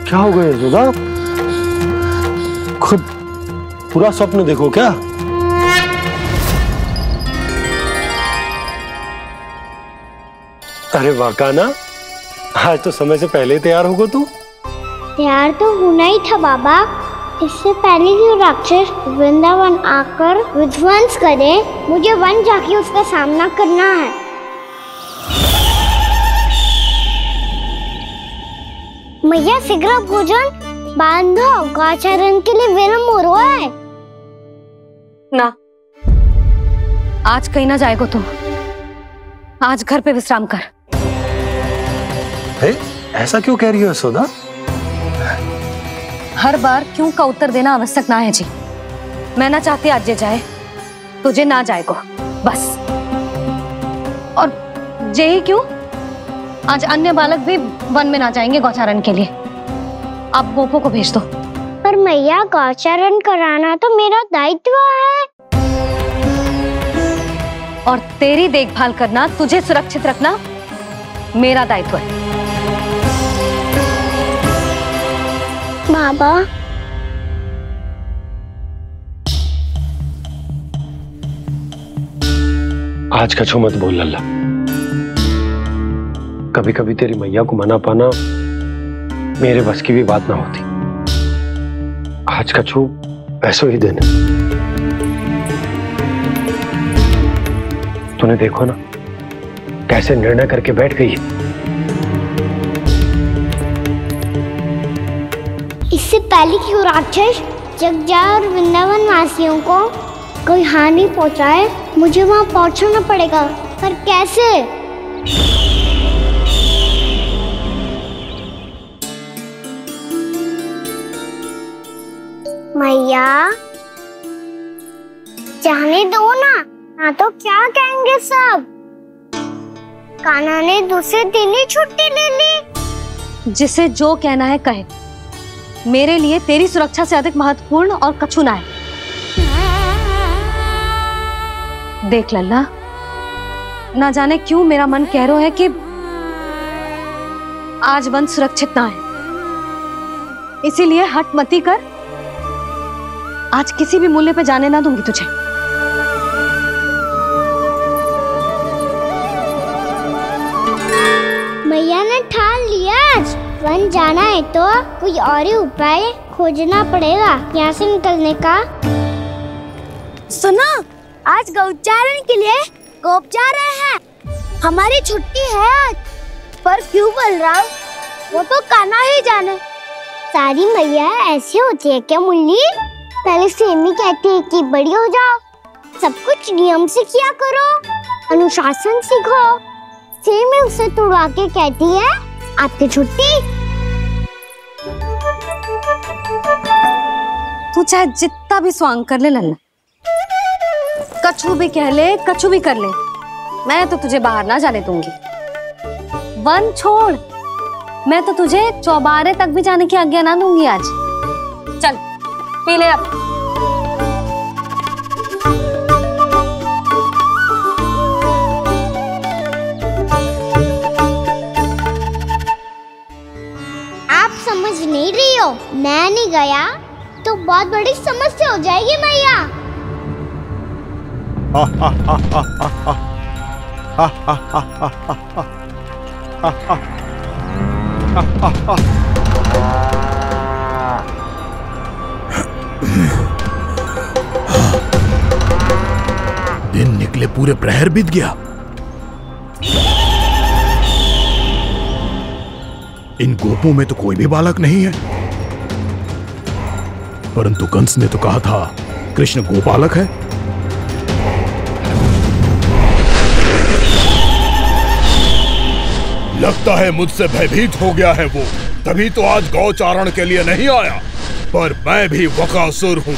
क्या हो गया यशोदा? खुद पूरा स्वप्न देखो क्या? अरे वाह कान्हा, आज तो समय से पहले ही तैयार होगा तू। तैयार तो होना ही था बाबा। इससे पहले कि राक्षस वृंदावन आकर विध्वंस करे, मुझे वन जाके उसका सामना करना है। मैया शीघ्र भोजन बांधो, गौचरण के लिए विलंब हो रहा है। ना, आज कहीं ना जाएगा तुम। आज घर पे विश्राम कर। ऐसा क्यों कह रही हो यशोदा? हर बार क्यों का उत्तर देना आवश्यक ना है जी। मैं ना चाहती आज ये जाए, तुझे ना जाएगा बस। और जे ही क्यों, आज अन्य बालक भी वन में ना जाएंगे गौचारण के लिए। आप गोपो को भेज दो। पर मैया गौचारण कराना तो मेरा दायित्व है। और तेरी देखभाल करना, तुझे सुरक्षित रखना मेरा दायित्व है। बाबा, आज कछु मत बोल लल्ला। कभी कभी तेरी मैया को मना पाना मेरे बस की भी बात ना होती। आज कछु ऐसो ही दिन है। तूने देखो ना कैसे निर्णय करके बैठ गई है। इससे पहले कि वो राक्षस जगजा और वृंदावन वासियों को कोई हानि पहुंचाए, मुझे वहां पहुंचना पड़ेगा। पर कैसे? मैया, जाने दो ना, हाँ तो क्या कहेंगे सब। कान्हा ने दूसरे दिन ही छुट्टी ले ली। जिसे जो कहना है कहे। मेरे लिए तेरी सुरक्षा से अधिक महत्वपूर्ण और कछु ना है। देख लल्ला, ना जाने क्यों मेरा मन कह रहा है कि आज वन सुरक्षित ना है। इसीलिए हट मती कर। आज किसी भी मूल्य पे जाने ना दूंगी तुझे। मैया ने ठान लिया, आज वन जाना है तो कोई और ही उपाय खोजना पड़ेगा यहाँ से निकलने का। सुनो, आज गौचारण के लिए गोप जा रहे हैं। हमारी छुट्टी है आज। पर क्यों बलराम? वो तो कान्हा ही जाने। सारी मैया ऐसी होती है क्या मुन्नी? पहले सेमी कहती है कि बड़ी हो जाओ, सब कुछ नियम से किया करो, अनुशासन सीखो। सेमी उसे तुड़वा के कहती है आपकी छुट्टी। तू चाहे जितना भी स्वांग कर ले लल्ला, कछु भी कह ले, कछु भी कर ले, मैं तो तुझे बाहर ना जाने दूंगी। वन छोड़, मैं तो तुझे चौबारे तक भी जाने की आज्ञा ना दूंगी आज। चल पी ले अब। आप समझ नहीं रही हो, मैं नहीं गया तो बहुत बड़ी समस्या हो जाएगी मैया। निकले पूरे प्रहर बीत गया। इन गोपों में तो कोई भी बालक नहीं है, परंतु कंस ने तो कहा था कृष्ण गोपालक है। लगता है मुझसे भयभीत हो गया है वो, तभी तो आज गौचारण के लिए नहीं आया। पर मैं भी वकासुर हूँ,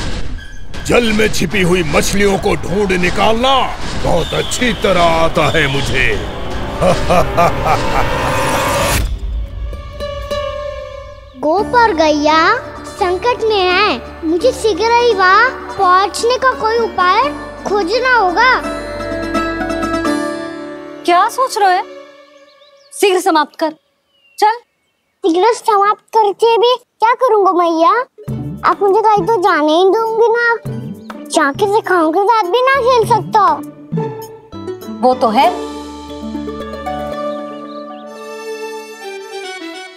जल में छिपी हुई मछलियों को ढूंढ निकालना बहुत अच्छी तरह आता है मुझे। गोप और गैया संकट में है, मुझे शीघ्र ही वहाँ पहुँचने का कोई उपाय खोजना होगा। क्या सोच रहे हो? शीघ्र समाप्त कर, चल। शीघ्र समाप्त करके भी क्या करूँगा मैया? आप मुझे कहीं तो जाने ही दूंगी ना, जाके सिखाओं के साथ भी ना खेल सकता। वो तो है,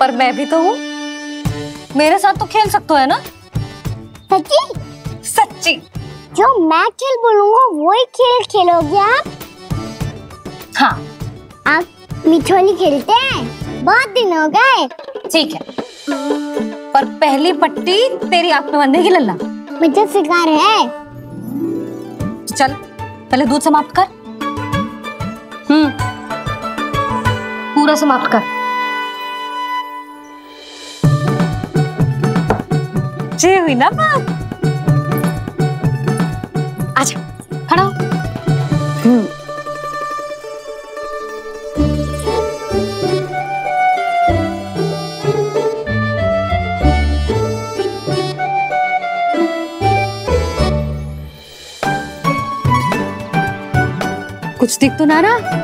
पर मैं भी तो हूँ, मेरे साथ तो खेल सकते हो है ना? सच्ची? सच्ची। जो मैं खेल बोलूँगा वही खेल खेलोगे आप? हाँ। आप मिठोली खेलते हैं? बहुत दिन हो गए। ठीक है, पर पहली पट्टी तेरी आंख में बंधेगी लल्ला। मुझे शिकार है। चल पहले दूध समाप्त कर। पूरा समाप्त कर। जे हुई ना बात। आजा, खड़ा हो। कुछ दिख तो ना रहा?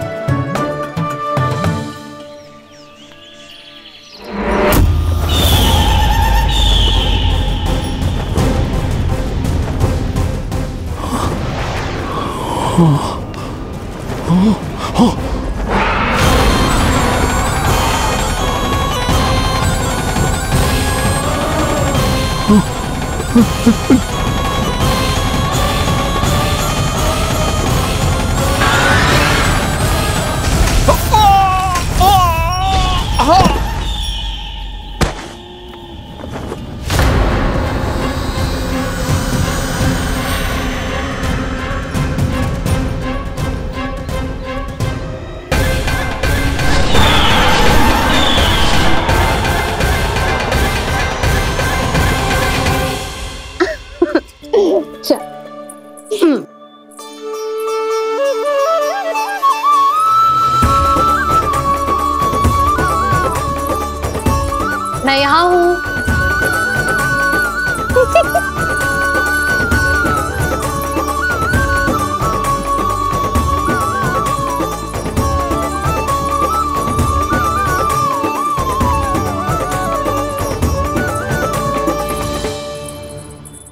मैं यहाँ हूँ।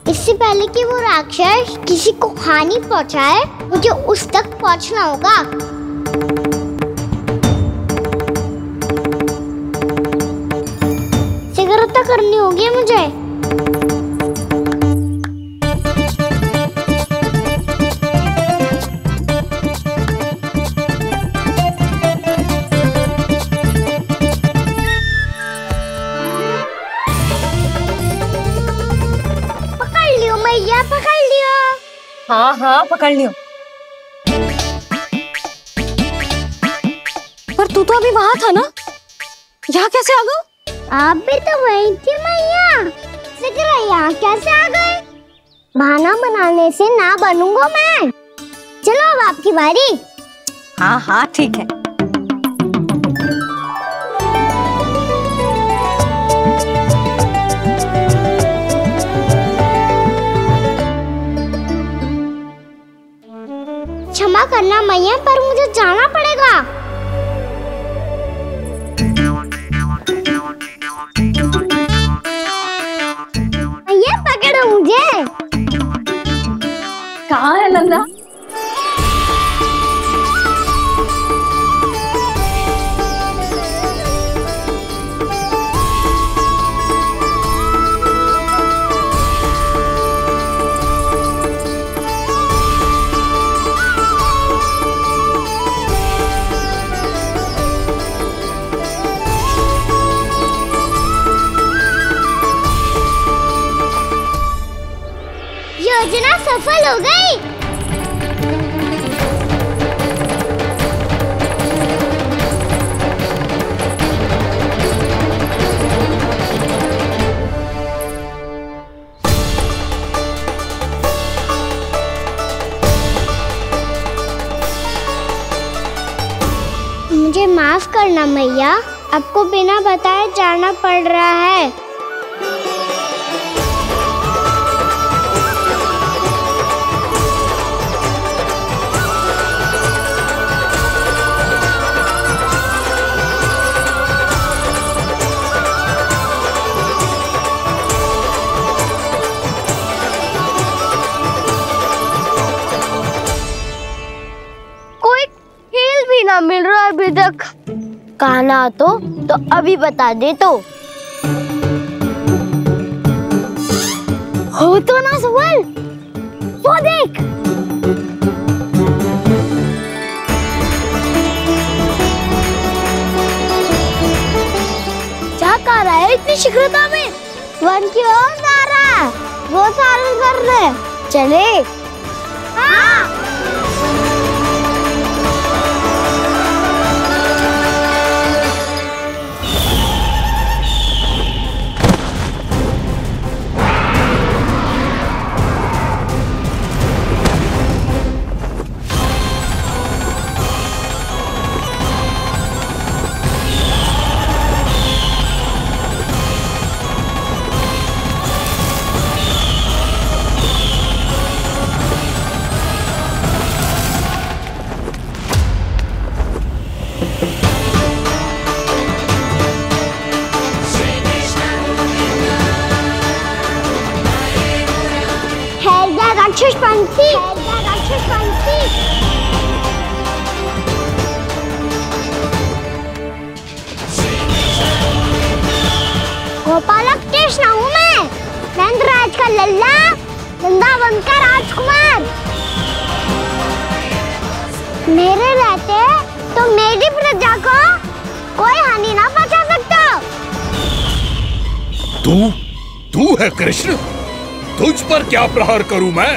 इससे पहले कि वो राक्षस किसी को हानि पहुंचाए, मुझे उस तक पहुंचना होगा। शीघ्रता करनी होगी मुझे। पकड़ लियो मैया, पकड़ लियो। हाँ हाँ पकड़ लियो। पर तू तो अभी वहां था ना, यहाँ कैसे आ गया? आप भी तो वही थी मैया, शीघ्र यहाँ कैसे आ गए? बहाना बनाने से ना बनूंगा मैं। चलो अब आपकी बारी। हाँ हाँ ठीक है। क्षमा करना मैया, पर मुझे जाना पड़ेगा। मैया पकड़ो मुझे। कहाँ है लल्ला? सफल हो गई। मुझे माफ करना मैया, आपको बिना बताए जाना पड़ रहा है। कोई खेल भी ना मिल रहा है अभी तक। कहना तो अभी बता दे तो। हो तो ना सुबल, वो देख। क्या कर रहा है इतनी शीघ्रता में? वन की ओर जा रहा है, वो सारे कर रहे। चले। हाँ। गोपालक कृष्ण हूँ मैं, नंदराज का लल्ला, वृंदावन का राजकुमार। मेरे रहते तो मेरी प्रजा को कोई हानि ना पहुंचा सकता। तू है कृष्ण? तुझ पर क्या प्रहार करूं मैं?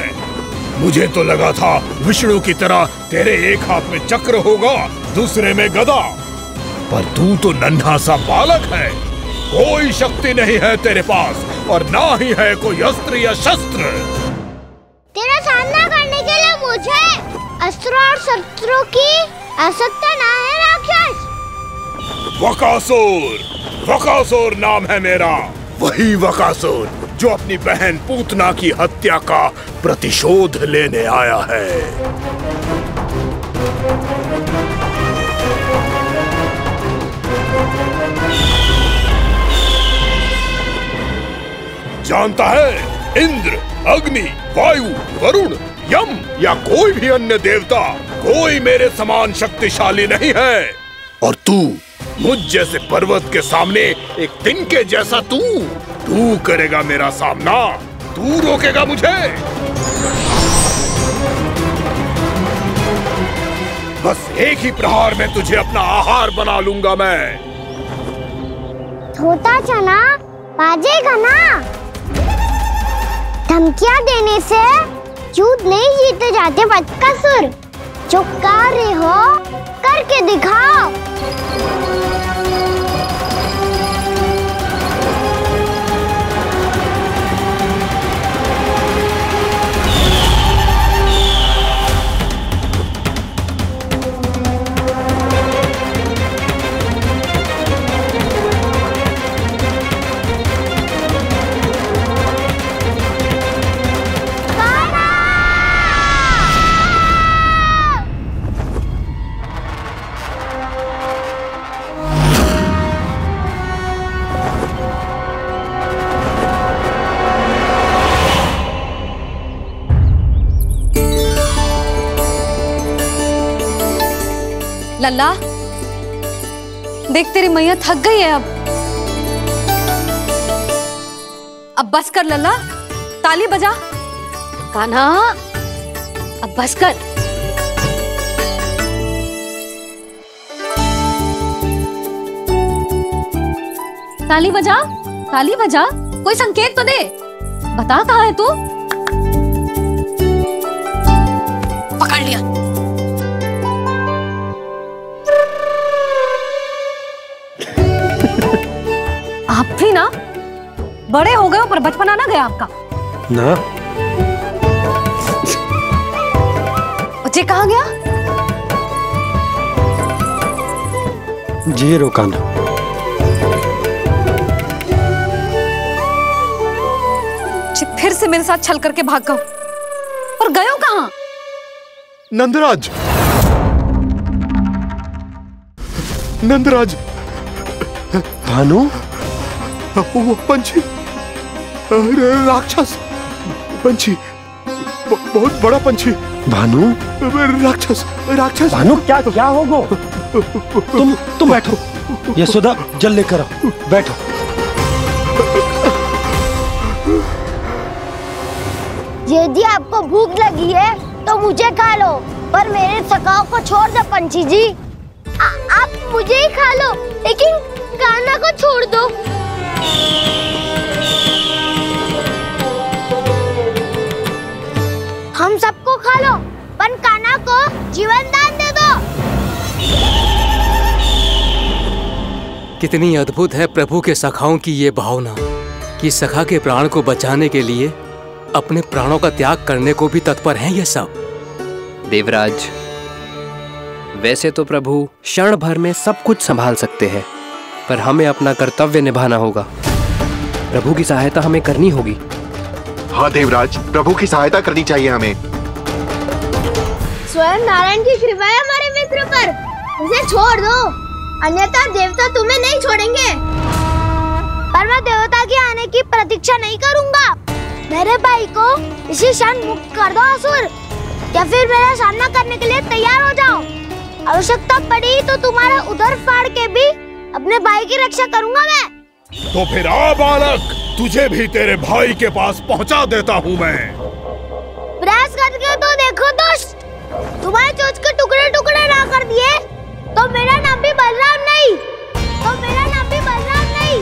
मुझे तो लगा था विष्णु की तरह तेरे एक हाथ में चक्र होगा, दूसरे में गदा, पर तू तो नन्हा सा बालक है। कोई शक्ति नहीं है तेरे पास और ना ही है कोई अस्त्र या शस्त्र। तेरा सामना करने के लिए मुझे अस्त्र और शस्त्रों की आवश्यकता ना है राक्षस। वकासुर नाम है मेरा, वही वकासुर जो अपनी बहन पूतना की हत्या का प्रतिशोध लेने आया है। जानता है, इंद्र, अग्नि, वायु, वरुण, यम या कोई भी अन्य देवता कोई मेरे समान शक्तिशाली नहीं है। और तू मुझ जैसे पर्वत के सामने एक तिनके जैसा तू करेगा मेरा सामना? तू रोकेगा मुझे? बस एक ही प्रहार में तुझे अपना आहार बना लूंगा मैं। छोटा चना बाजेगा ना। धमकियां देने से युद्ध नहीं जीते जाते बदकसूर। जो कार्य हो करके दिखाओ। लल्ला, देख तेरी मैया थक गई है अब बस कर लल्ला, ताली बजा। कान्हा, अब बस कर। ताली बजा, ताली बजा, कोई संकेत तो दे। बता कहाँ है तू? पकड़ लिया। आप भी ना बड़े हो गए पर बचपना ना गया आपका ना। बच्चे कहाँ गया? जी रोकाना। फिर से मेरे साथ छल करके भाग गए और गयो कहाँ? नंदराज, नंदराज। भानु, वो पंछी, राक्षस पंछी, बहुत बड़ा पंछी। भानु, राक्षस, राक्षस। भानु क्या क्या होगा? तुम बैठो, यशोदा जल लेकर आओ, बैठो। यदि आपको भूख लगी है तो मुझे खा लो, पर मेरे सखाओं को छोड़ दो पंछी जी। आप मुझे ही खा लो, लेकिन कान्हा को छोड़ दो। हम सबको खा लो, पर कान्हा को जीवन दान दे दो। कितनी अद्भुत है प्रभु के सखाओं की ये भावना कि सखा के प्राण को बचाने के लिए अपने प्राणों का त्याग करने को भी तत्पर हैं ये सब। देवराज, वैसे तो प्रभु क्षण भर में सब कुछ संभाल सकते हैं, पर हमें अपना कर्तव्य निभाना होगा। प्रभु की सहायता हमें करनी होगी। हाँ देवराज, प्रभु की सहायता करनी चाहिए हमें। स्वयं नारायण की कृपा है हमारे मित्र पर, उसे छोड़ दो, अन्यथा देवता तुम्हें नहीं छोड़ेंगे। पर मैं देवता के आने की प्रतीक्षा नहीं करूंगा। मेरे भाई को इसी क्षण मुक्त कर दो असुर, या फिर मेरा सामना करने के लिए तैयार हो जाओ। आवश्यकता पड़ी तो तुम्हारा उधर फाड़ के भी अपने भाई की रक्षा करूंगा मैं। तो फिर आ बालक, तुझे भी तेरे भाई के पास पहुंचा देता हूँ मैं। प्रयास करके तो देखो दुष्ट, तुम्हारे चोंच के टुकड़े टुकड़े ना कर दिए तो मेरा नाम भी बलराम नहीं, तो मेरा नाम भी बलराम नहीं।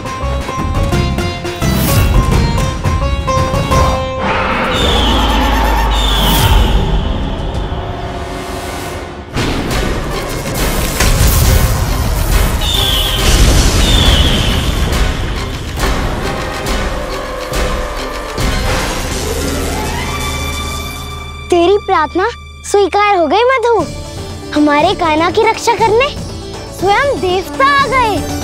तेरी प्रार्थना स्वीकार हो गई मधु। हमारे कान्हा की रक्षा करने स्वयं देवता आ गए।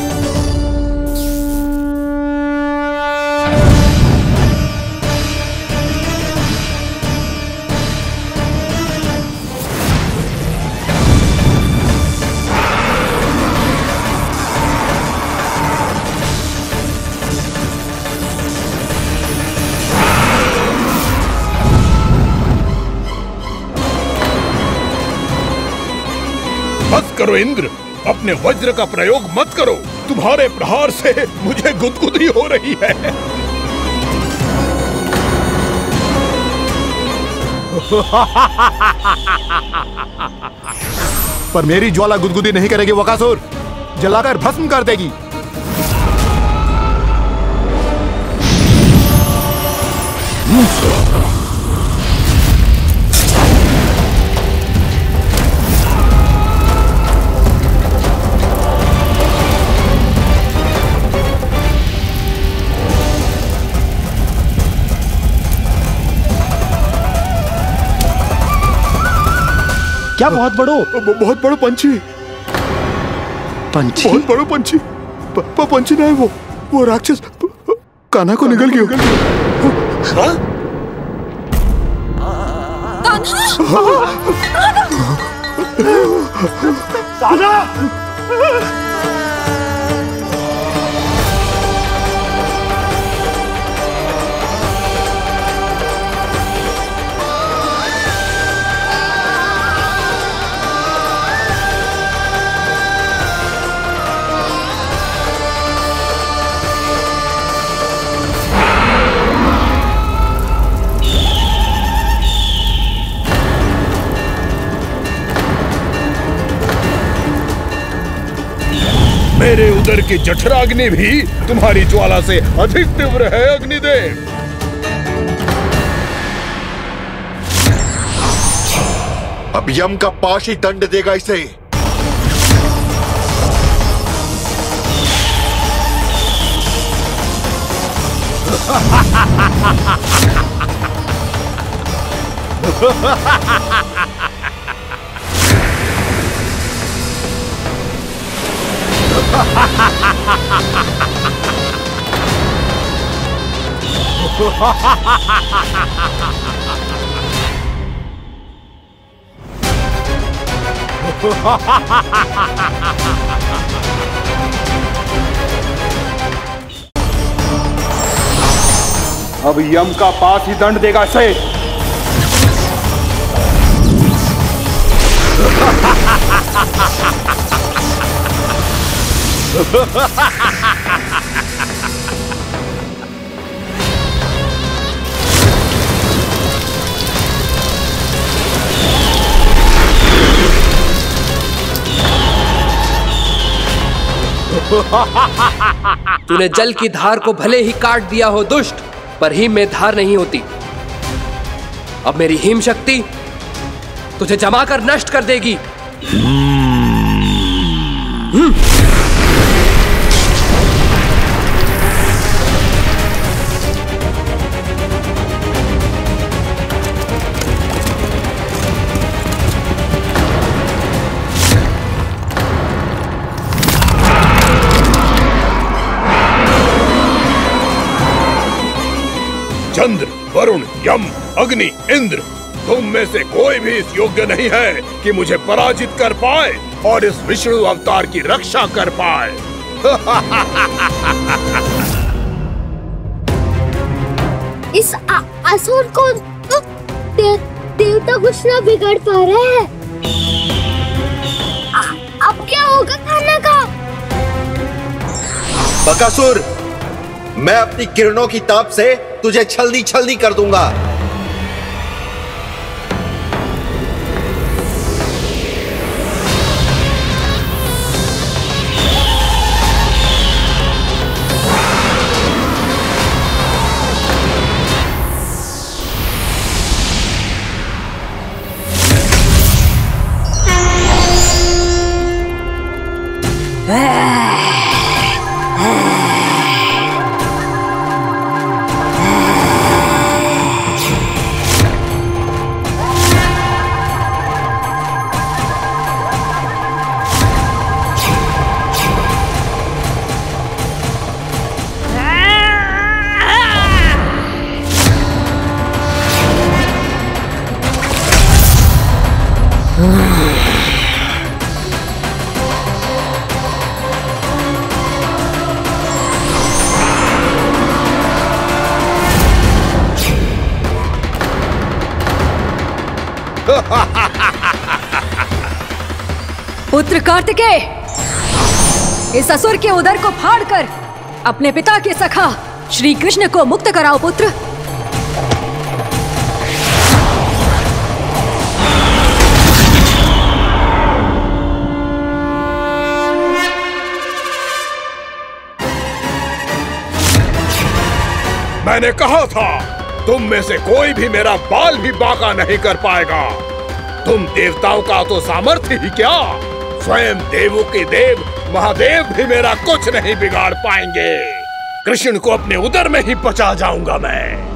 बस करो इंद्र, अपने वज्र का प्रयोग मत करो। तुम्हारे प्रहार से मुझे गुदगुदी हो रही है। पर मेरी ज्वाला गुदगुदी नहीं करेगी वकासुर, जलाकर भस्म कर देगी। क्या बहुत बड़ो? बहुत बड़ा पंछी। पंछी? बहुत बड़ा पंछी। पंछी नहीं, वो राक्षस कान्हा को निगल गया। हाँ? मेरे उदर की जठराग्नि भी तुम्हारी ज्वाला से अधिक तीव्र है अग्निदेव। अब यम का पाश ही दंड देगा इसे। अब यम का पास ही दंड देगा इसे। तूने जल की धार को भले ही काट दिया हो दुष्ट, पर हिम में धार नहीं होती। अब मेरी हिम शक्ति तुझे जमाकर नष्ट कर देगी। चंद्र, वरुण, यम, अग्नि, इंद्र, तुम में से कोई भी इस योग्य नहीं है कि मुझे पराजित कर पाए और इस विष्णु अवतार की रक्षा कर पाए। इस असुर को तो देवता कुछ ना बिगाड़ पा रहे हैं। अब क्या होगा खाना का? बकासुर, मैं अपनी किरणों की ताप से तुझे छलनी छलनी कर दूंगा। पुत्र कार्तिकेय, इस असुर के उदर को फाड़कर अपने पिता के सखा श्री कृष्ण को मुक्त कराओ पुत्र। मैंने कहा था, तुम में से कोई भी मेरा बाल भी बांका नहीं कर पाएगा। तुम देवताओं का तो सामर्थ्य ही क्या, स्वयं देवों के देव महादेव भी मेरा कुछ नहीं बिगाड़ पाएंगे। कृष्ण को अपने उदर में ही पचा जाऊंगा मैं।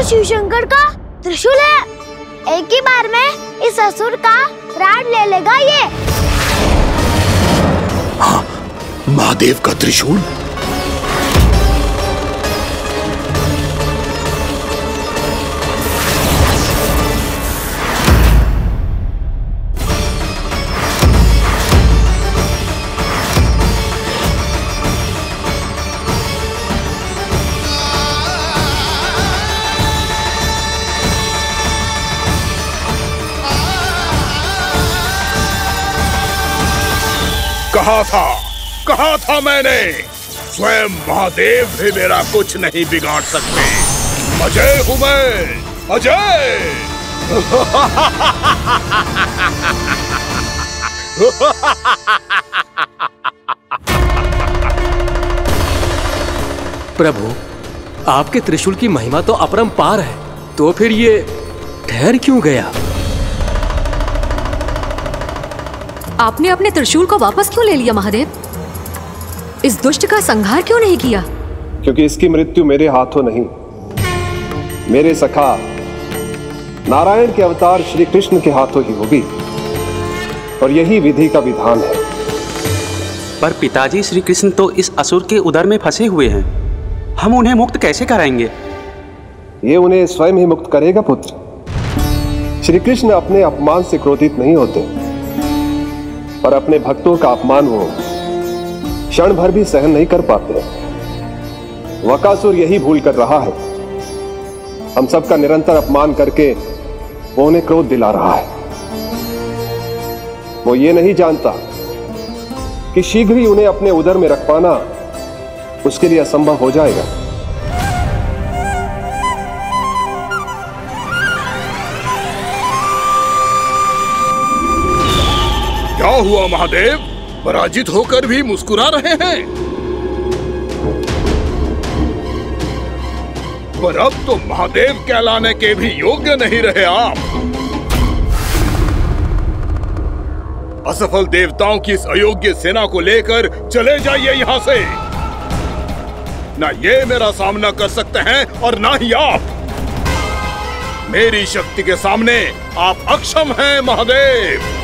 शिव शंकर का त्रिशूल है। एक ही बार में इस असुर का प्राण ले लेगा ये। हाँ, महादेव का त्रिशूल। कहा था मैंने, स्वयं महादेव भी मेरा कुछ नहीं बिगाड़ सकते। अजय हूं मैं, अजय। प्रभु, आपके त्रिशूल की महिमा तो अपरंपार है, तो फिर ये ठहर क्यों गया? आपने अपने त्रिशूल को वापस क्यों ले लिया महादेव? इस दुष्ट का संहार क्यों नहीं किया? क्योंकि इसकी मृत्यु मेरे हाथों नहीं, मेरे सखा नारायण के अवतार श्री कृष्ण के हाथों ही होगी, और यही विधि का विधान है। पर पिताजी, श्री कृष्ण तो इस असुर के उदर में फंसे हुए हैं, हम उन्हें मुक्त कैसे कराएंगे? ये उन्हें स्वयं ही मुक्त करेगा पुत्र। श्री कृष्ण अपने अपमान से क्रोधित नहीं होते, पर अपने भक्तों का अपमान वो क्षण भर भी सहन नहीं कर पाते। वकासुर यही भूल कर रहा है, हम सबका निरंतर अपमान करके वो उन्हें क्रोध दिला रहा है। वो ये नहीं जानता कि शीघ्र ही उन्हें अपने उदर में रख पाना उसके लिए असंभव हो जाएगा। क्या हुआ महादेव, पराजित होकर भी मुस्कुरा रहे हैं? पर अब तो महादेव कहलाने के भी योग्य नहीं रहे आप। असफल देवताओं की इस अयोग्य सेना को लेकर चले जाइए यहाँ से। ना ये मेरा सामना कर सकते हैं और ना ही आप। मेरी शक्ति के सामने आप अक्षम हैं महादेव।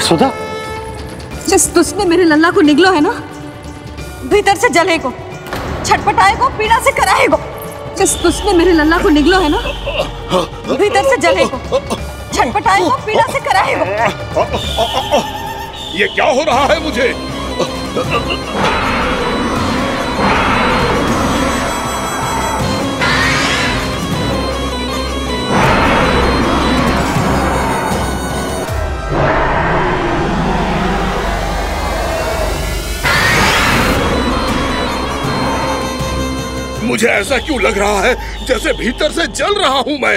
सुधा, जिस दुष्ट ने मेरे लल्ला को निगलो है ना, भीतर से जलेगो, छटपटाएगो, पीड़ा से कराएगो। जिस दुष्ट ने मेरे लल्ला को निगलो है ना, भीतर से जलेगो, छटपटाएगो, पीड़ा से कराएगो। ये क्या हो रहा है मुझे? मुझे ऐसा क्यों लग रहा है जैसे भीतर से जल रहा हूं मैं?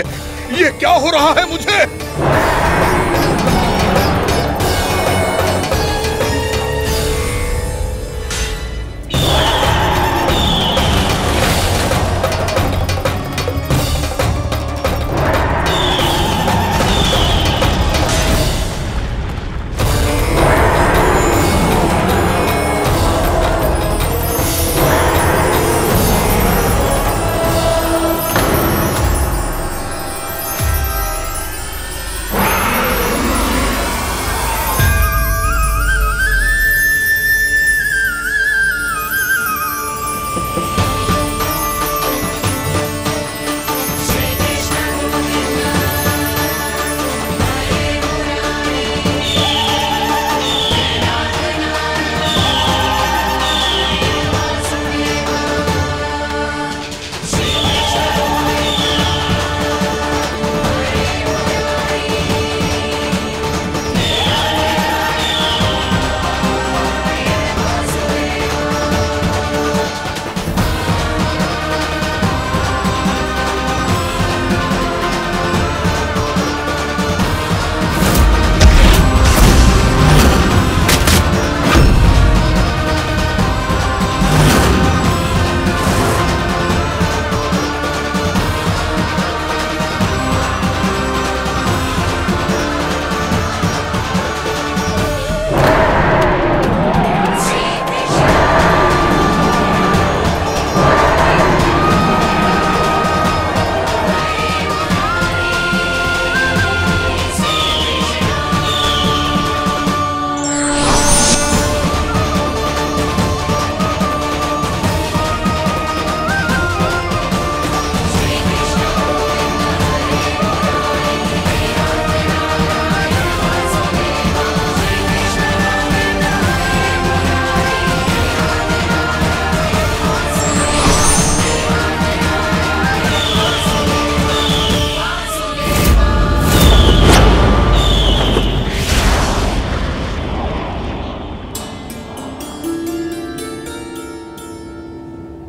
ये क्या हो रहा है मुझे?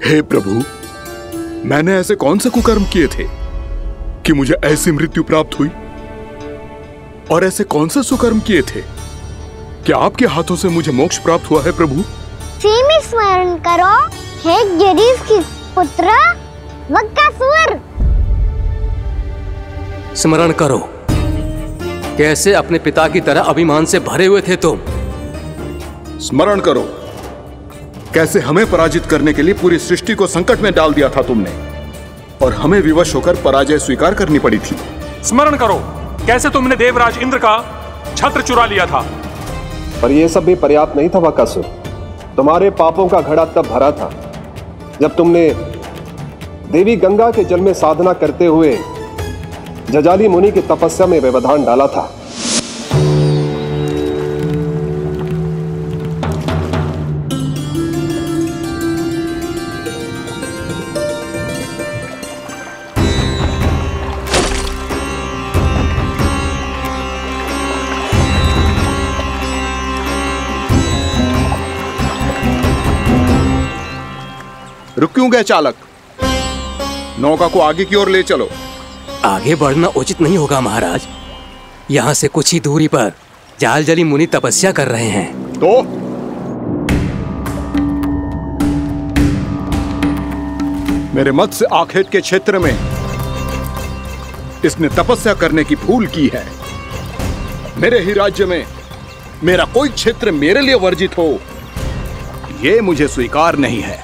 हे प्रभु, मैंने ऐसे कौन से कुकर्म किए थे कि मुझे ऐसी मृत्यु प्राप्त हुई? और ऐसे कौन से सुकर्म किए थे कि आपके हाथों से मुझे मोक्ष प्राप्त हुआ है प्रभु? में स्मरण करो, हे गिरीश की पुत्र वक्कासुर। स्मरण करो, कैसे अपने पिता की तरह अभिमान से भरे हुए थे तुम। स्मरण करो, कैसे हमें पराजित करने के लिए पूरी सृष्टि को संकट में डाल दिया था तुमने, और हमें विवश होकर पराजय स्वीकार करनी पड़ी थी। स्मरण करो, कैसे तुमने देवराज इंद्र का छत्र चुरा लिया था। पर यह सब भी पर्याप्त नहीं था वक्कासुर। तुम्हारे पापों का घड़ा तब भरा था जब तुमने देवी गंगा के जल में साधना करते हुए जजाली मुनि की तपस्या में व्यवधान डाला था। रुक क्यों गए चालक? नौका को आगे की ओर ले चलो। आगे बढ़ना उचित नहीं होगा महाराज। यहाँ से कुछ ही दूरी पर जालजली मुनि तपस्या कर रहे हैं। तो मेरे मत्स्य आखेट के क्षेत्र में इसने तपस्या करने की भूल की है। मेरे ही राज्य में मेरा कोई क्षेत्र मेरे लिए वर्जित हो, यह मुझे स्वीकार नहीं है।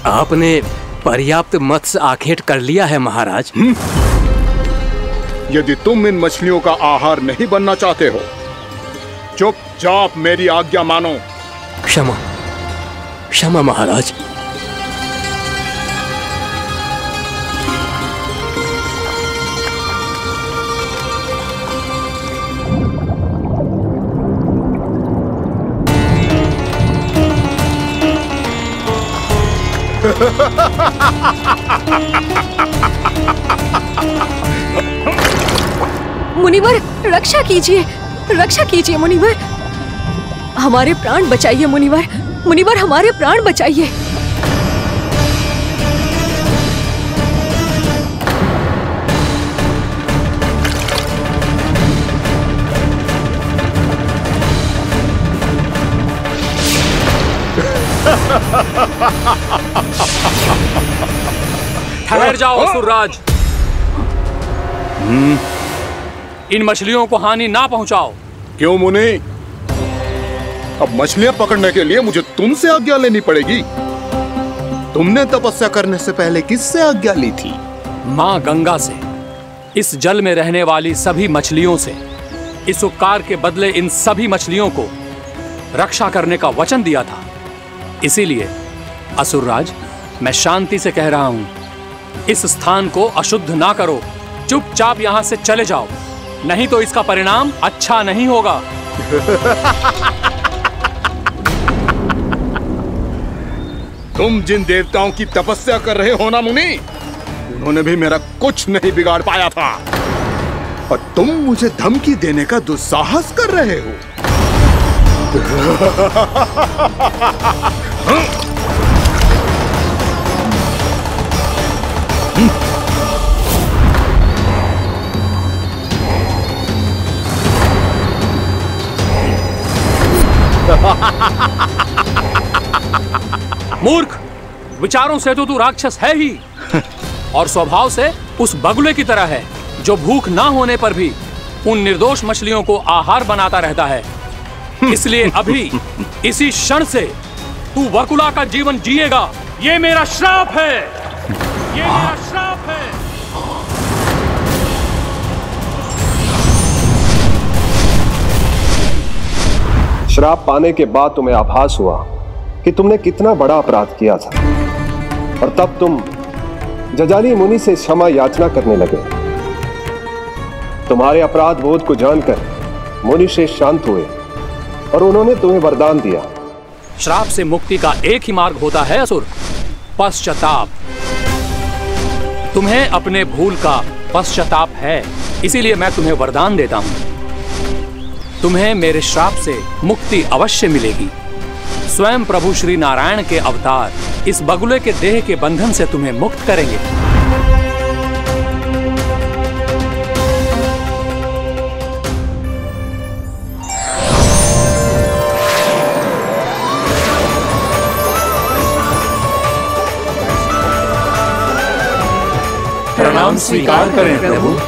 आपने पर्याप्त मत्स्य आखेट कर लिया है महाराज। यदि तुम इन मछलियों का आहार नहीं बनना चाहते हो, चुपचाप मेरी आज्ञा मानो। क्षमा, क्षमा महाराज। मुनिवर, रक्षा कीजिए, रक्षा कीजिए मुनिवर, हमारे प्राण बचाइए मुनिवर, मुनिवर हमारे प्राण बचाइए। ठहर जाओ असुरराज। इन मछलियों को हानि ना पहुंचाओ। क्यों मुनि? अब मछलियां पकड़ने के लिए मुझे तुमसे आज्ञा लेनी पड़ेगी। तुमने तपस्या करने से पहले किससे आज्ञा ली थी? मां गंगा से, इस जल में रहने वाली सभी मछलियों से। इस उपकार के बदले इन सभी मछलियों को रक्षा करने का वचन दिया था। इसीलिए असुरराज, मैं शांति से कह रहा हूं, इस स्थान को अशुद्ध ना करो। चुपचाप यहां से चले जाओ, नहीं तो इसका परिणाम अच्छा नहीं होगा। तुम जिन देवताओं की तपस्या कर रहे हो ना मुनि, उन्होंने भी मेरा कुछ नहीं बिगाड़ पाया था, और तुम मुझे धमकी देने का दुस्साहस कर रहे हो। मूर्ख, विचारों से तो तू राक्षस है ही, और स्वभाव से उस बगुले की तरह है जो भूख ना होने पर भी उन निर्दोष मछलियों को आहार बनाता रहता है। इसलिए अभी इसी क्षण से तू वकुला का जीवन जिएगा। ये मेरा श्राप है, ये मेरा श्राप है। श्राप पाने के बाद तुम्हें आभास हुआ कि तुमने कितना बड़ा अपराध किया था, और तब तुम जजाली मुनि से क्षमा याचना करने लगे। तुम्हारे अपराध बोध को जानकर मुनि श्रेष्ठ शांत हुए और उन्होंने तुम्हें वरदान दिया। श्राप से मुक्ति का एक ही मार्ग होता है असुर, पश्चाताप। तुम्हें अपने भूल का पश्चाताप है, इसीलिए मैं तुम्हें वरदान देता हूं। तुम्हें मेरे श्राप से मुक्ति अवश्य मिलेगी। स्वयं प्रभु श्री नारायण के अवतार इस बगुले के देह के बंधन से तुम्हें मुक्त करेंगे। प्रणाम स्वीकार करें प्रभु।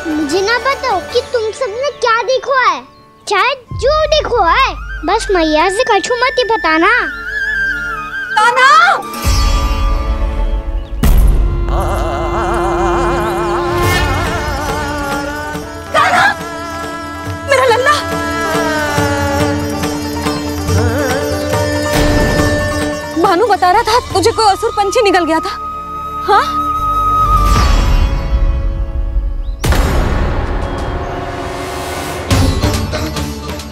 मुझे ना बताओ कि तुम सबने क्या देखा है, शायद जो देखो है, बस मैया से कछु मत ही बताना। कान्हा! कान्हा! मेरा लल्ला! भानु बता रहा था तुझे कोई असुर पंछी निकल गया था। हाँ?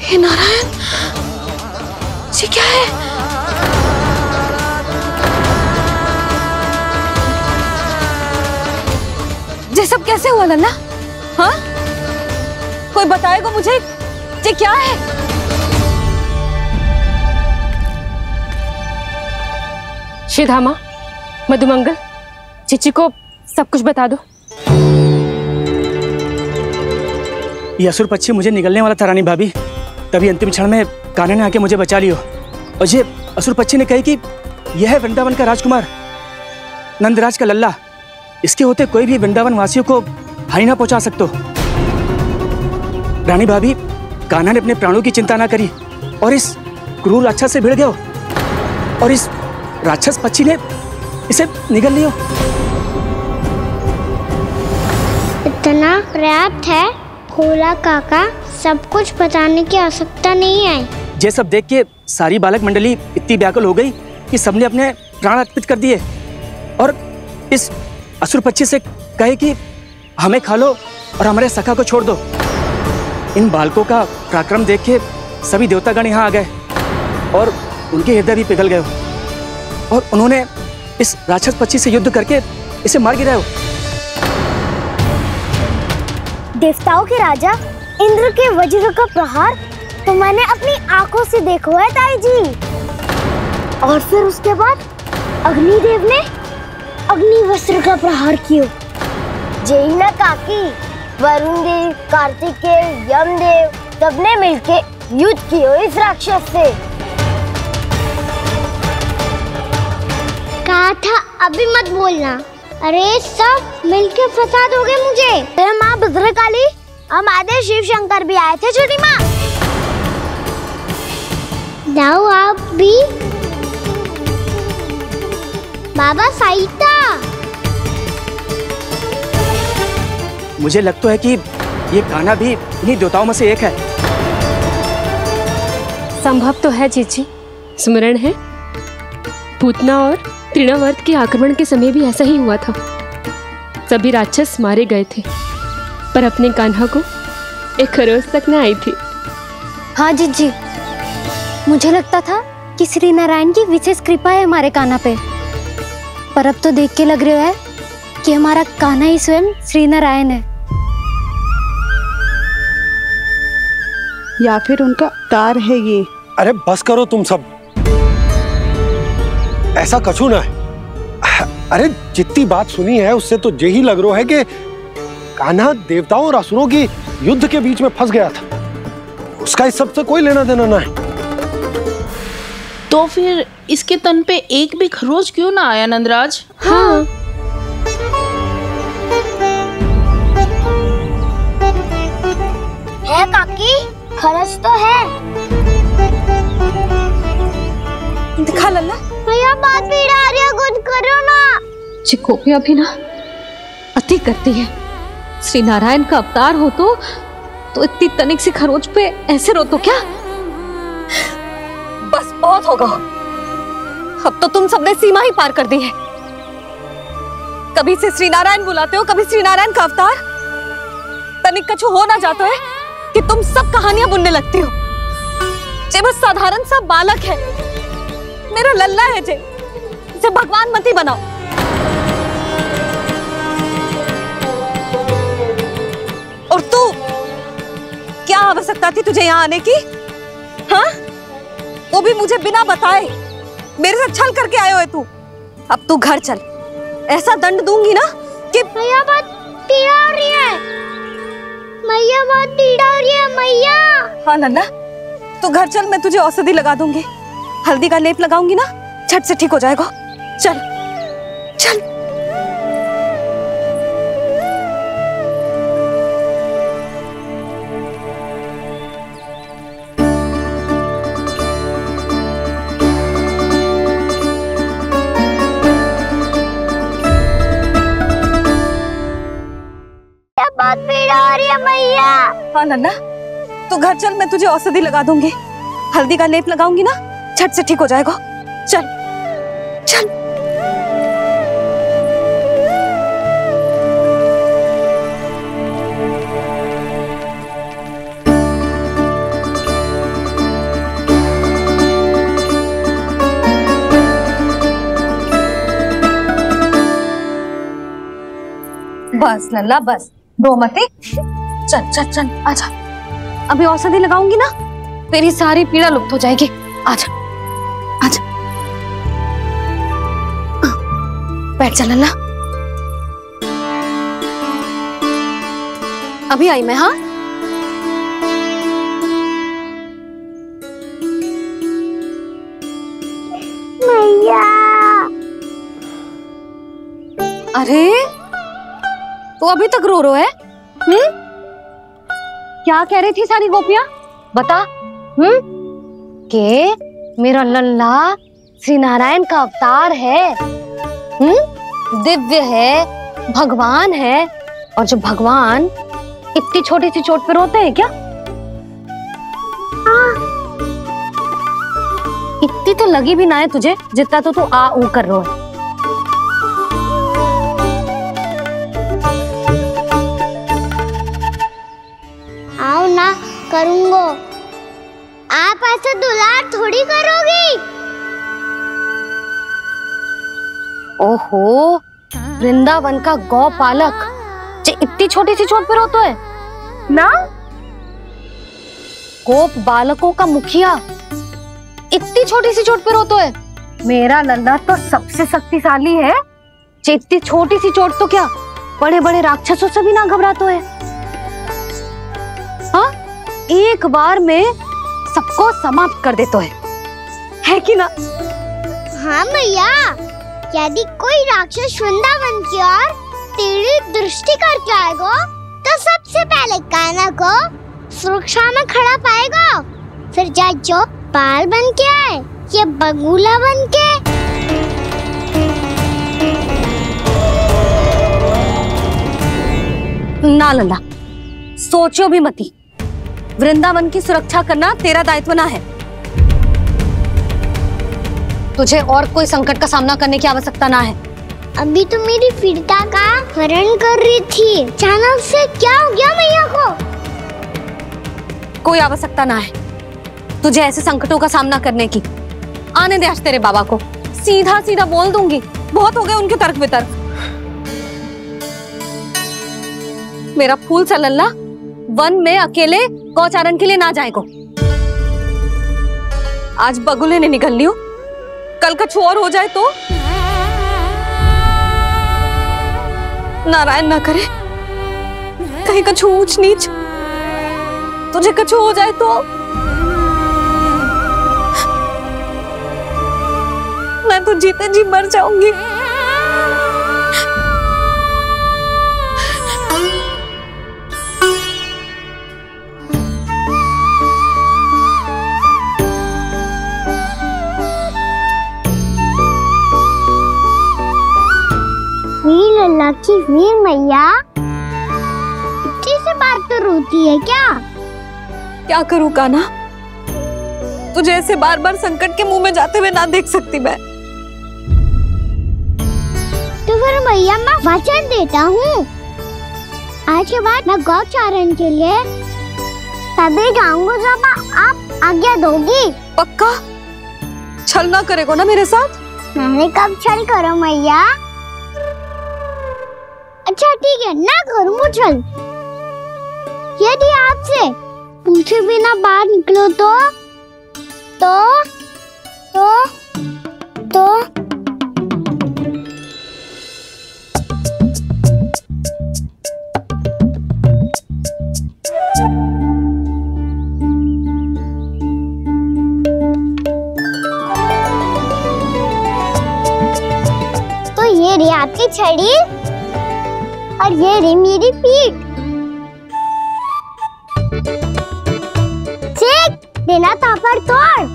हे नारायण, ये क्या है? ये सब कैसे हुआ लल्ला? हाँ? कोई बताएगा मुझे ये क्या है? श्रीधामा, मधुमंगल, चिची को सब कुछ बता दो। ये असुर पक्षी मुझे निगलने वाला था रानी भाभी, तभी अंतिम क्षण में कान्हा ने आके मुझे बचा लियो। और ये असुर पक्षी ने कही कि यह है वृंदावन का राजकुमार नंदराज का लल्ला, इसके होते कोई भी वृंदावन वासियों को हानि ना पहुंचा सकते। रानी भाभी, कान्हा ने अपने प्राणों की चिंता ना करी और इस क्रूर राक्षस से भिड़ गयो और इस राक्षस पक्षी ने इसे निगल लियो। इतना पर्याप्त है भोला काका, सब कुछ बताने की आवश्यकता नहीं है। ये सब देख के सारी बालक मंडली इतनी व्याकुल हो गई कि सबने अपने प्राण अर्पित कर दिए और इस असुर पक्षी से कहे कि हमें खा लो और हमारे सखा को छोड़ दो। इन बालकों का पराक्रम देख के सभी देवतागण यहाँ आ गए और उनके हृदय भी पिघल गए और उन्होंने इस राक्षस पक्षी से युद्ध करके इसे मार गिराया। देवताओं के राजा इंद्र के वज्र का प्रहार तो मैंने अपनी आंखों से देखा है ताई जी। और फिर उसके बाद अग्निदेव ने अग्निवस्त्र का प्रहार किया। जय ना काकी, वरुण देव, कार्तिकेय, यमदेव सबने मिलके युद्ध किया इस राक्षस से। कहा था अभी मत बोलना। अरे सब मिलके फंसा दोगे मुझे। फिर माँ भद्रकाली और महादेव शिव शंकर भी आए थे छोटी माँ। जाओ आप भी। बाबा साईता, मुझे लगता है कि ये कान्हा भी इन्हीं देवताओं में से एक है। संभव तो है चीची, स्मरण है पूतना और तृणावर्त के आक्रमण के समय भी ऐसा ही हुआ था। सभी राक्षस मारे गए थे पर अपने कान्हा को एक खरोच तक न आई थी। हाँ जीजी, मुझे लगता था कि श्री नारायण की विशेष कृपा है हमारे कान्हा पे, पर अब तो देख के लग रहा है कि हमारा कान्हा ही स्वयं श्री नारायण है। या फिर उनका अवतार है ये। अरे बस करो तुम सब, ऐसा कछु ना है। अरे जितनी बात सुनी है उससे तो यही लग रहा है कि कान्हा देवताओं और असुरों की युद्ध के बीच में फंस गया था। उसका इस सब से कोई लेना देना ना है। तो फिर इसके तन पे एक भी खरोच क्यों ना आया नंदराज? हाँ। है काकी, खरच तो है। दिखा लल्ला। भैया बात पीड़ा आ रही है, कुछ करो ना। चिकोपिया भी ना अति करती है। श्री नारायण का अवतार हो तो इतनी तनिक सी खरोच पे ऐसे रो तो क्या? बस बहुत होगा। अब तो तुम सबने सीमा ही पार कर दी है। कभी से श्री नारायण बुलाते हो, कभी श्री नारायण का अवतार। तनिक कछु हो ना जाता है कि तुम सब कहानियां बुनने लगती हो। जे बस साधारण सा बालक है, मेरा लल्ला है जे, इसे भगवान मती बनाओ। और तू, क्या आवश्यकता थी तुझे यहाँ आने की? हाँ, वो भी मुझे बिना बताए। मेरे साथ छल करके आए हो तू। अब तू घर चल, ऐसा दंड दूंगी ना कि मैया बहुत पीड़ा हो रही है। मैया बहुत पीड़ा हो रही है मैया। हाँ नन्ना, तू घर चल, मैं तुझे औषधि लगा दूंगी। हल्दी का लेप लगाऊंगी ना, झट से ठीक हो जाएगा। चल चल। बहुत पीड़ा हो रही है मैया। हाँ नन्ना, तू घर चल, मैं तुझे औषधि लगा दूंगी। हल्दी का लेप लगाऊंगी ना, झट से ठीक हो जाएगा। चल चल। बस लल्ला बस, रो मते। चल चल चल, आजा। अभी औषधि लगाऊंगी ना, तेरी सारी पीड़ा लुप्त हो जाएगी। आजा आजा, बैठ जा लल्ला। अभी आई मैं। हाँ, मैया। अरे तो अभी तक रो रो है? क्या कह रही थी सारी गोपियां? बता। के मेरा लल्ला श्री नारायण का अवतार है, दिव्य है, भगवान है। और जो भगवान इतनी छोटी सी चोट पे रोते हैं क्या? इतनी तो लगी भी ना है तुझे, जितना तो तू आ ऊ कर रो है। आओ ना, करूंगो। आप ऐसा दुलार थोड़ी करोगी। ओहो, वृंदावन का गौपालक जो इतनी छोटी सी चोट पे रोता है ना? गोप बालकों का मुखिया इतनी छोटी सी चोट पे रोता है? मेरा लल्ला तो सबसे शक्तिशाली है। इतनी छोटी सी चोट तो क्या, बड़े बड़े राक्षसों से भी ना घबराता है। हाँ, एक बार में सबको समाप्त कर देता है कि ना? हाँ मैया, यदि कोई राक्षस वृंदावन की ओर तेरी दृष्टि करके आएगा, तो सबसे पहले कान्हा को सुरक्षा में खड़ा पाएगा। फिर चाहे जो बाल बन के आए या बगुला बन के। ना लल्ला, सोचो भी मती। वृंदावन की सुरक्षा करना तेरा दायित्व ना है। तुझे और कोई संकट का सामना करने की आवश्यकता ना है। अभी तो मेरी पीड़िता का हरण कर रही थी, अचानक से क्या हो गया मैया को? कोई आवश्यकता ना है तुझे ऐसे संकटों का सामना करने की। आने दे आज तेरे बाबा को, सीधा सीधा बोल दूंगी। बहुत हो गए उनके तर्क वितर्क। मेरा फूल सा लल्ला वन में अकेले गौचारण के लिए ना जाएगो। आज बगुले ने निकल लियो, कल का छोर हो जाए तो? नारायण ना करे, कहीं कछु ऊंच नीच तुझे कछु हो जाए तो? मैं तो जीते जी मर जाऊंगी। लल्ला की वीर मैया इतनी से बार तो रोती है क्या? क्या करूं कान्हा, तुझे ऐसे बार बार संकट के मुंह में जाते हुए ना देख सकती मैं। तो फिर मैया मैं वचन देता हूँ, आज के बाद मैं गौचारण के लिए तभी जाऊंगा जब आप आज्ञा दोगी। पक्का? छल ना करेगा ना मेरे साथ? मैंने कब छल करो मैया? अच्छा ठीक है, ना करूँगा छल। यदि आपसे पूछे बिना बाहर निकलो तो ये रही आपकी छड़ी और ये रही मेरी पीठ। सेक देना तापर तोड़।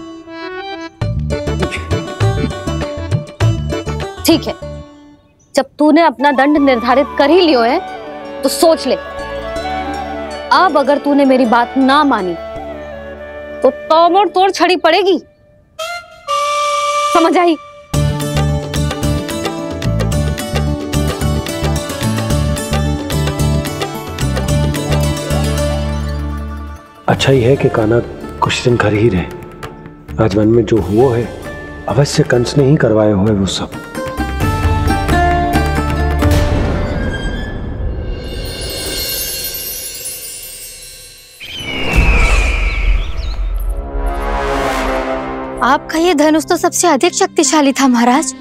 ठीक है, जब तूने अपना दंड निर्धारित कर ही लियो है तो सोच ले, अब अगर तूने मेरी बात ना मानी तो तोड़ तोड़ छड़ी पड़ेगी, समझ आई? अच्छा ही है कि कान्हा कुछ दिन घर ही रहे। राजवन में जो हुआ है अवश्य कंस ने ही करवाए हुए वो सब। आपका ये धनुष तो सबसे अधिक शक्तिशाली था महाराज,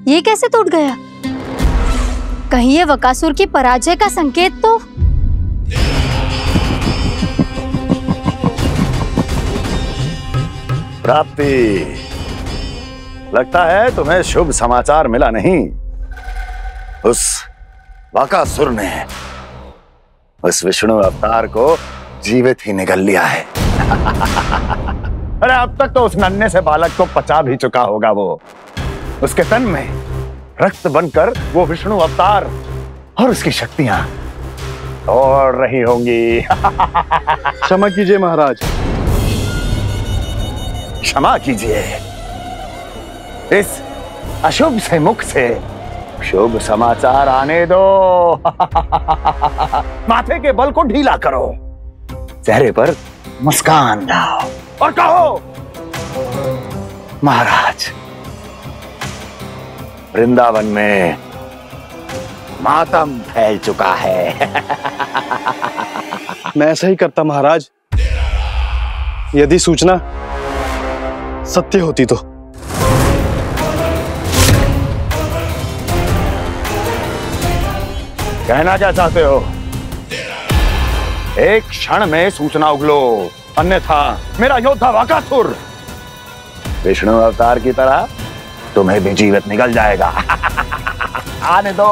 ये कैसे टूट गया? कहीं ये वकासुर की पराजय का संकेत तो? प्राप्ति, लगता है तुम्हें शुभ समाचार मिला नहीं। उस वकासुर ने उस विष्णु अवतार को जीवित ही निगल लिया है। अरे अब तक तो उस नन्हे से बालक को पचा भी चुका होगा वो। उसके तन में रक्त बनकर वो विष्णु अवतार और उसकी शक्तियां दौड़ रही होंगी। क्षमा कीजिए महाराज। क्षमा कीजिए, इस अशुभ से मुख से शुभ समाचार आने दो। माथे के बल को ढीला करो, चेहरे पर मुस्कान लाओ और कहो, महाराज, वृंदावन में मातम फैल चुका है। मैं ऐसा ही करता महाराज, यदि सूचना सत्य होती तो। कहना क्या चाहते हो? एक क्षण में सूचना उगलो, अन्यथा मेरा योद्धा वकासुर विष्णु अवतार की तरह तुम्हें भी जीवित निगल जाएगा। आने दो।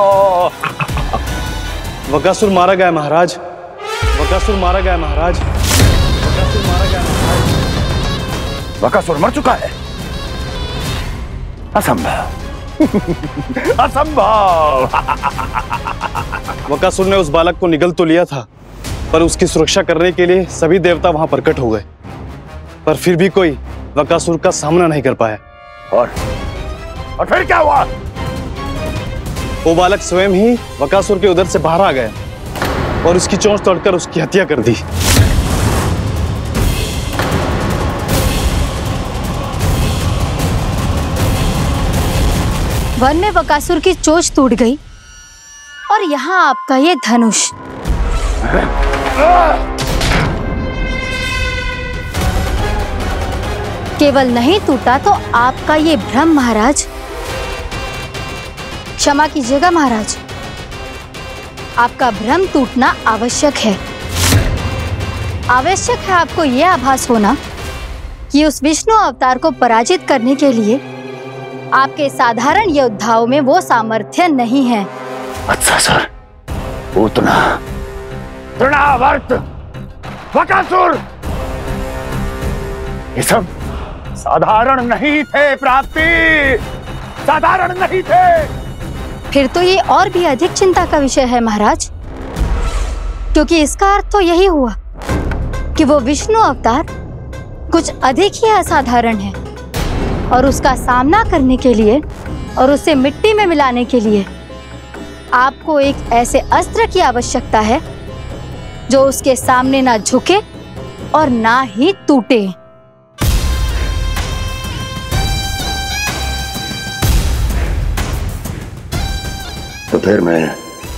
वकासुर मारा गया महाराज, वकासुर मारा गया महाराज, वकासुर मारा गया महाराज। वकासुर मर चुका है? असंभव। असंभव। वकासुर ने उस बालक को निगल तो लिया था, पर उसकी सुरक्षा करने के लिए सभी देवता वहां प्रकट हो गए, पर फिर भी कोई वकासुर का सामना नहीं कर पाया। और फिर क्या हुआ? वो बालक स्वयं ही वकासुर के उदर से बाहर आ गया और उसकी चोंच तोड़कर उसकी हत्या कर दी। वन में वकासुर की चोंच टूट गई और यहाँ आपका ये धनुष। केवल नहीं टूटा तो आपका ये भ्रम महाराज। क्षमा कीजिएगा महाराज, आपका भ्रम टूटना आवश्यक है। आवश्यक है आपको यह आभास होना कि उस विष्णु अवतार को पराजित करने के लिए आपके साधारण योद्धाओं में वो सामर्थ्य नहीं है। अच्छा सर, पूतना, तृणावर्त, वकासुर, ये सब साधारण नहीं थे प्राप्ति, साधारण नहीं थे। फिर तो ये और भी अधिक चिंता का विषय है महाराज, क्योंकि इसका अर्थ तो यही हुआ कि वो विष्णु अवतार कुछ अधिक ही असाधारण है और उसका सामना करने के लिए और उसे मिट्टी में मिलाने के लिए आपको एक ऐसे अस्त्र की आवश्यकता है जो उसके सामने ना झुके और ना ही टूटे। तो फिर मैं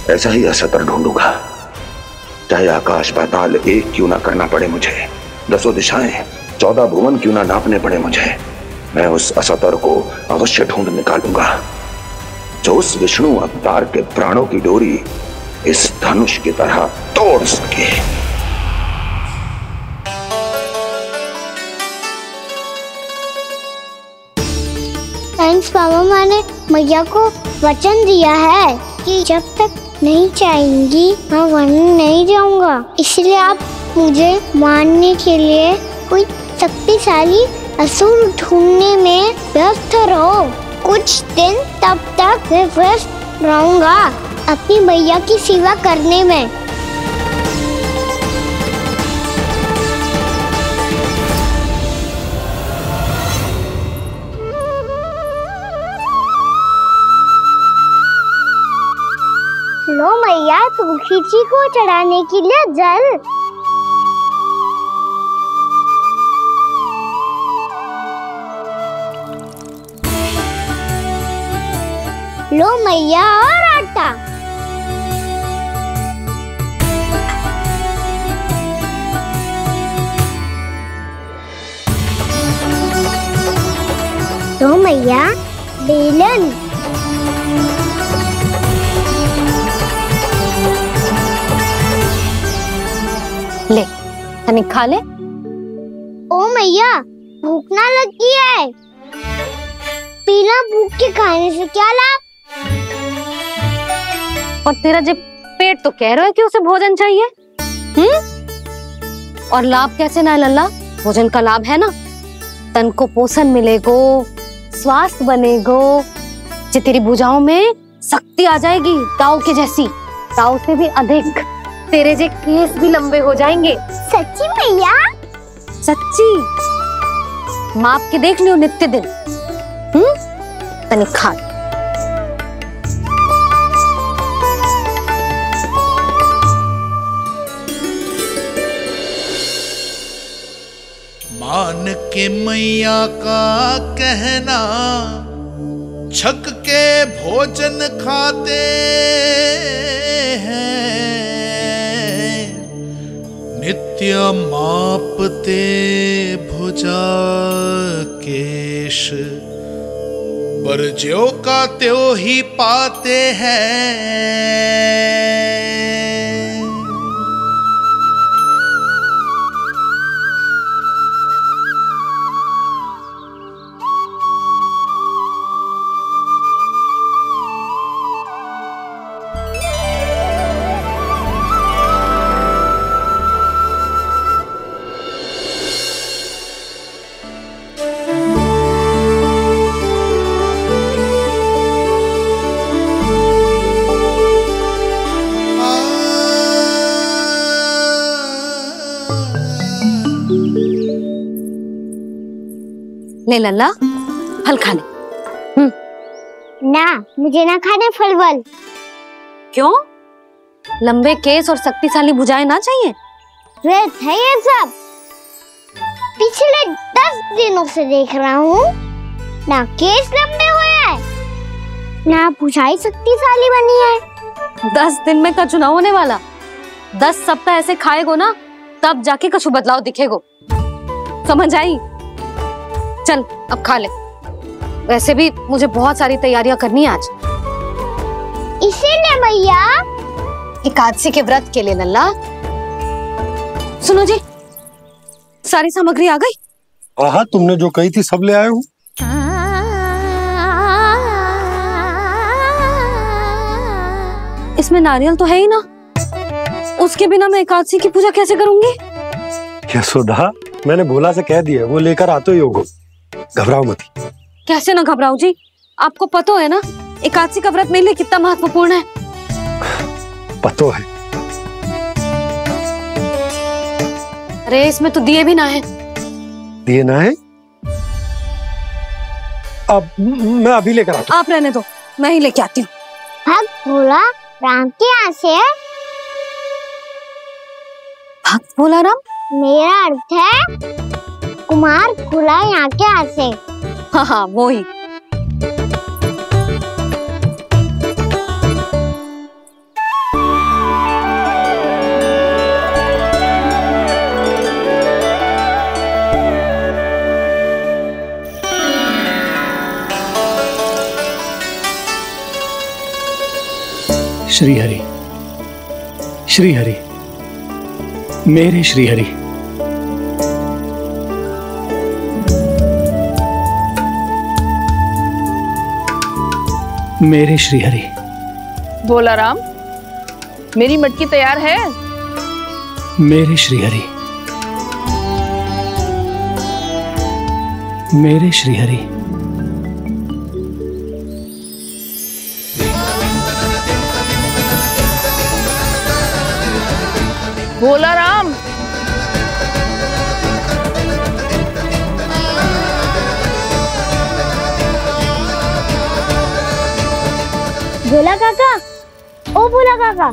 ऐसा ही अस्त्र ढूंढूंगा, चाहे आकाश पाताल एक क्यों ना करना पड़े मुझे, 10 दिशाएं 14 भुवन क्यों ना नापने पड़े मुझे। मैं उस अस्त्र को अवश्य ढूंढ निकालूंगा जो उस विष्णु अवतार के प्राणों की डोरी इस धनुष की तरह तोड़ सके। थैंक्स पापा, मैंने मैया को वचन दिया है कि जब तक नहीं चाहेंगी मैं वन नहीं जाऊंगा। इसलिए आप मुझे मारने के लिए कोई शक्तिशाली असुर ढूंढने में व्यस्त रहो। कुछ दिन तब तक मैं व्यस्त रहूंगा अपनी मैया की सेवा करने में। लो मैया, तुलसी जी को चढ़ाने के लिए जल। लो मैया, और आटा। लो मैया, बेलन। ले, तनिक खा ले। ओ मैया, भूख ना लगी है। बिना भूख के खाने से क्या लाभ? और तेरा जब पेट तो कह रहा है कि उसे भोजन चाहिए, और लाभ कैसे ना है लल्ला? भोजन का लाभ है ना, तन को पोषण मिलेगो, स्वास्थ्य बनेगो, जो तेरी भुजाओं में शक्ति आ जाएगी ताऊ के जैसी, ताऊ से भी अधिक। तेरे जे केस भी लंबे हो जाएंगे। सच्ची मैया? सच्ची। माप के देख लियो नित्य दिन। तनिक खा। मान के मैया का कहना, छक के भोजन खाते हैं, नित्य मापते भुजा केश, पर ज्यो का त्यों ही पाते हैं। ले लल्ला, फल खा ले। ना, मुझे ना खाने फल वल। क्यों? लंबे केस और शक्तिशाली भुजाएं ना चाहिए? व्यर्थ है ये सब। पिछले 10 दिनों से देख रहा हूँ, ना केस लंबे हुए हैं, ना भुजाएं शक्तिशाली बनी है। 10 दिन में कछु ना होने वाला। 10 सप्ताह ऐसे खाएगो ना, तब जाके कछु बदलाव दिखेगो। समझ आई? चल अब खा ले। वैसे भी मुझे बहुत सारी तैयारियां करनी है आज। इसीलिए भैया, एकादशी के व्रत के लिए लल्ला। सुनो जी, सारी सामग्री आ गई? हाँ, तुमने जो कही थी सब ले आए हूँ। इसमें नारियल तो है ही ना, उसके बिना मैं एकादशी की पूजा कैसे करूंगी? यशोदा, मैंने भोला से कह दिया, वो लेकर आते ही होगा, घबराओ मत। कैसे ना घबराओ जी, आपको पता है ना एकादशी का व्रत मेरे लिए कितना महत्वपूर्ण है। पतो है। अरे इसमें तो दिए भी ना है। दिए ना है? अब मैं अभी लेकर आता हूँ। आप रहने दो, मैं ही लेके आती हूँ। भाग भोला, राम के यहाँ से है। भक्त भोला राम? मेरा अर्थ है कुमार खुला यहाँ के यहाँ से। हाँ हाँ वो ही। श्री हरि, श्री हरि, मेरे श्री हरि। मेरे श्री हरि। भोला राम, मेरी मटकी तैयार है। मेरे श्री हरि। मेरे श्री हरि। भोला राम, भोला काका, ओ भोला काका।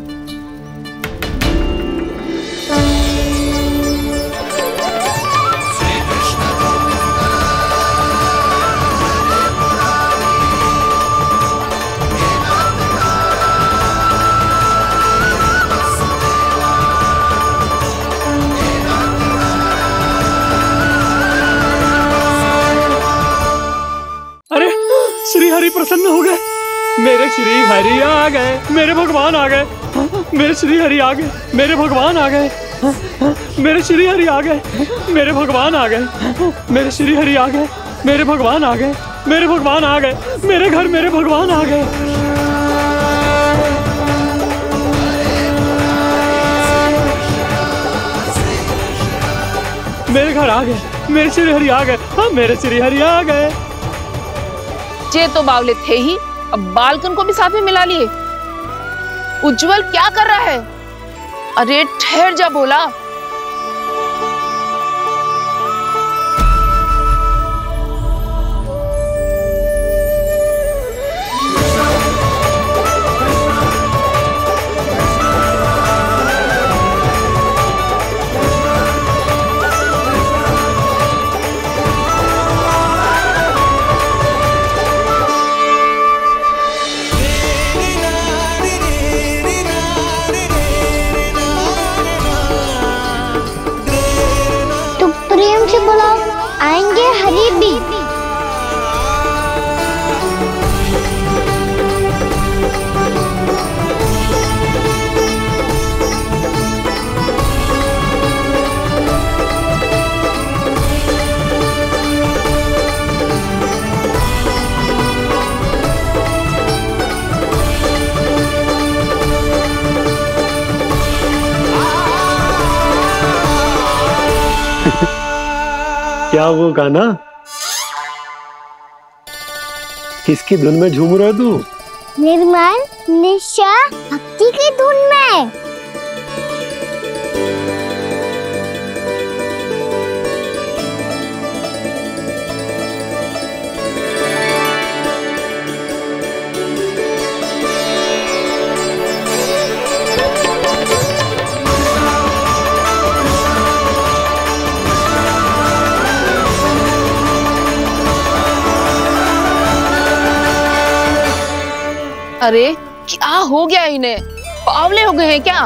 श्री हरि प्रसन्न हो गए। मेरे श्री हरि आ गए, मेरे भगवान आ गए। मेरे श्री हरि आ गए, मेरे भगवान आ गए। मेरे श्री हरि आ गए, मेरे भगवान आ गए। मेरे श्री हरि आ गए, मेरे भगवान आ गए। मेरे भगवान आ गए, मेरे घर मेरे भगवान आ गए। मेरे घर आ गए, मेरे श्री हरि आ गए। हाँ मेरे श्री हरि आ गए। ये तो बावले थे ही, अब बालकन को भी साथ में मिला लिए। उज्जवल क्या कर रहा है? अरे ठहर जा भोला। बुलाओ, आएंगे हरि भी। क्या वो गाना? किसकी धुन में झूम रहा तू? निर्मल निशा भक्ति की धुन में। अरे क्या हो गया इन्हें? पावले हो गए हैं क्या?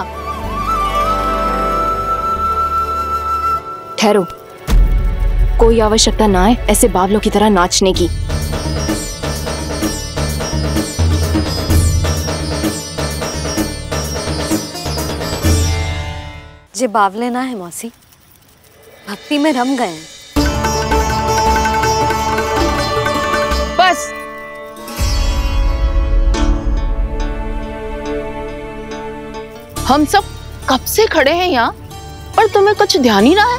ठहरो, कोई आवश्यकता ना है ऐसे बावलों की तरह नाचने की। जे बावले ना है मौसी, भक्ति में रम गए हैं। बस हम सब कब से खड़े हैं यहाँ, पर तुम्हें कुछ ध्यान ही ना है।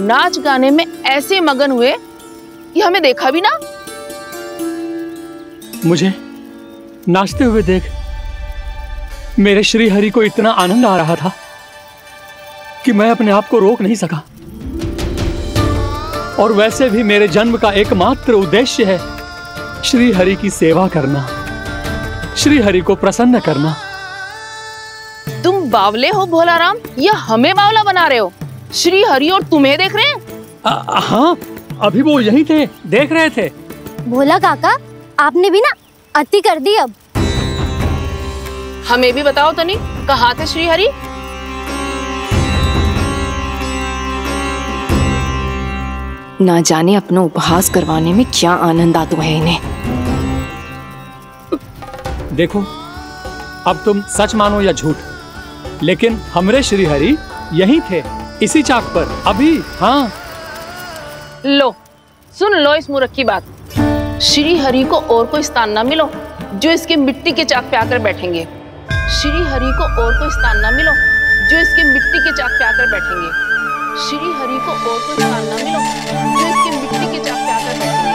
नाच गाने में ऐसे मगन हुए कि हमें देखा भी ना। मुझे नाचते हुए देख मेरे श्री हरि को इतना आनंद आ रहा था कि मैं अपने आप को रोक नहीं सका। और वैसे भी मेरे जन्म का एकमात्र उद्देश्य है श्री हरि की सेवा करना, श्री हरि को प्रसन्न करना। तुम बावले हो भोलाराम या हमें बावला बना रहे हो? श्री हरि और तुम्हें देख रहे हैं? हाँ, अभी वो यहीं थे, देख रहे थे। भोला काका, आपने भी ना अति कर दी। अब हमें भी बताओ तनी, कहाँ थे श्री हरि? ना जाने अपना उपहास करवाने में क्या आनंद आता है इन्हें। देखो, अब तुम सच मानो या झूठ, लेकिन हमरे श्री हरि यहीं थे, इसी चाक पर अभी। हाँ, लो सुन लो इस मूर्ख की बात। श्री हरि को और कोई स्थान ना मिलो जो इसके मिट्टी के चाक पे आकर बैठेंगे। श्री हरि को और कोई स्थान ना मिलो जो इसके मिट्टी के चाक पे आकर बैठेंगे। श्री हरि को और कोई स्थान ना मिलो जो इसके मिट्टी के चाक पे आकर बैठेंगे।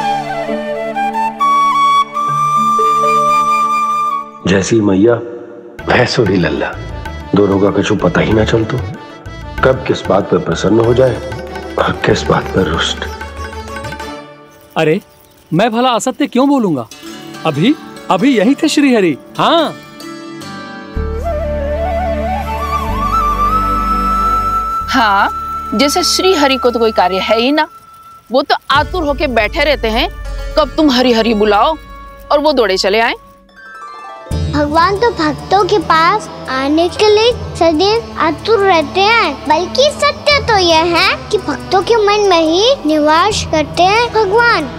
जैसी मैया भैंसो ही लल्ला, दोनों का कुछ पता ही ना चल तो कब किस बात पर प्रसन्न हो जाए और किस बात पर रुष्ट। अरे मैं भला असत्य क्यों बोलूंगा? अभी अभी यही थे श्री हरि। हाँ, हाँ, जैसे श्री हरि को तो कोई कार्य है ही ना। वो तो आतुर होके बैठे रहते हैं कब तुम हरि हरि बुलाओ और वो दौड़े चले आए। भगवान तो भक्तों के पास आने के लिए सदैव आतुर रहते हैं। बल्कि सत्य तो यह है कि भक्तों के मन में ही निवास करते हैं भगवान।